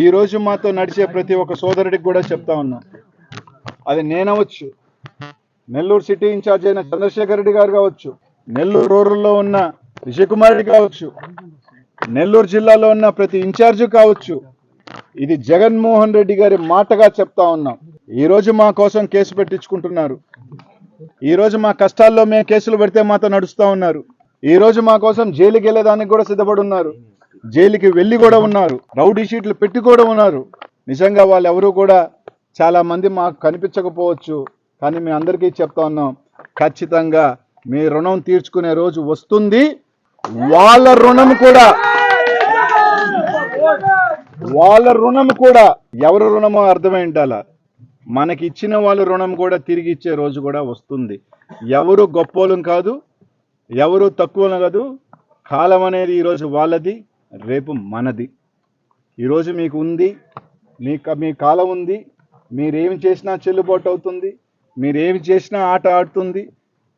ఈ రోజు మాతో నడిచే ప్రతి ఒక్క సోదరుడికి కూడా చెప్తా ఉన్నా, అది నేనవచ్చు, నెల్లూరు సిటీ ఇన్ఛార్జ్ అయిన చంద్రశేఖర్ రెడ్డి గారు కావచ్చు, నెల్లూరు రూరల్లో ఉన్న విజయకుమార్ రెడ్డి కావచ్చు, నెల్లూరు జిల్లాలో ఉన్న ప్రతి ఇన్ఛార్జ్ కావచ్చు, ఇది జగన్మోహన్ రెడ్డి గారి మాటగా చెప్తా ఉన్నాం. ఈరోజు మా కోసం కేసు పెట్టించుకుంటున్నారు. ఈరోజు మా కష్టాల్లో మేము కేసులు పెడితే మాతో నడుస్తూ ఉన్నారు. ఈరోజు మా కోసం జైలుకి వెళ్ళేదానికి కూడా సిద్ధపడి ఉన్నారు. జైలుకి వెళ్ళి కూడా ఉన్నారు. రౌడీ షీట్లు పెట్టి కూడా ఉన్నారు. నిజంగా వాళ్ళు ఎవరు కూడా చాలా మంది మాకు కనిపించకపోవచ్చు, కానీ మేము అందరికీ చెప్తా ఉన్నాం, ఖచ్చితంగా మీ రుణం తీర్చుకునే రోజు వస్తుంది. వాళ్ళ రుణం కూడా ఎవరు రుణమో అర్థమైంటాలా, మనకి ఇచ్చిన వాళ్ళ రుణం కూడా తిరిగి ఇచ్చే రోజు కూడా వస్తుంది. ఎవరు గొప్పోలం కాదు, ఎవరు తక్కువ కాదు. కాలం అనేది ఈరోజు వాళ్ళది, రేపు మనది. ఈరోజు మీకు ఉంది, మీ కాలం ఉంది. మీరేమి చేసినా చెల్లుబాటు అవుతుంది. మీరేమి చేసినా ఆట ఆడుతుంది.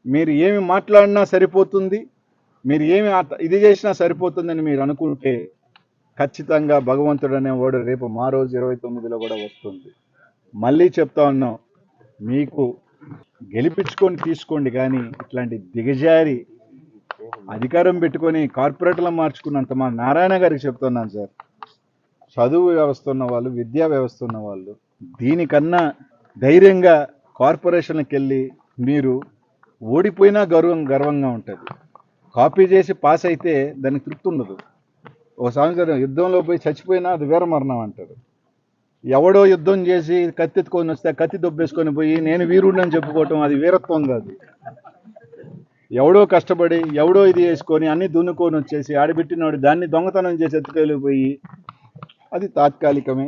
మీరు ఏమి మాట్లాడినా సరిపోతుంది. మీరు ఏమి ఇది చేసినా సరిపోతుందని మీరు అనుకుంటే ఖచ్చితంగా భగవంతుడు అనేవాడు రేపు మా రోజు 29లో కూడా వస్తుంది. మళ్ళీ చెప్తా ఉన్నాం, మీకు గెలిపించుకొని తీసుకోండి, కానీ ఇట్లాంటి దిగజారి అధికారం పెట్టుకొని కార్పొరేట్లో మార్చుకున్నంత మా నారాయణ గారికి చెప్తున్నాను సార్, చదువు వ్యవస్థ ఉన్న వాళ్ళు, విద్యా వ్యవస్థ ఉన్న వాళ్ళు దీనికన్నా ధైర్యంగా కార్పొరేషన్కి వెళ్ళి మీరు ఓడిపోయినా గర్వంగా ఉంటుంది. కాపీ చేసి పాస్ అయితే దానికి తృప్తి ఉండదు. ఒక సంవత్సరం యుద్ధంలో పోయి చచ్చిపోయినా అది వీరమరణం అంటారు. ఎవడో యుద్ధం చేసి కత్తెత్తుకొని వస్తే కత్తి దొబ్బేసుకొని పోయి నేను వీరుడిని అని చెప్పుకోవటం అది వీరత్వం కాదు. ఎవడో కష్టపడి ఎవడో ఇది వేసుకొని అన్ని దున్నుకొని వచ్చేసి ఆడబెట్టినోడు దాన్ని దొంగతనం చేసి ఎత్తుకెళ్ళిపోయి అది తాత్కాలికమే.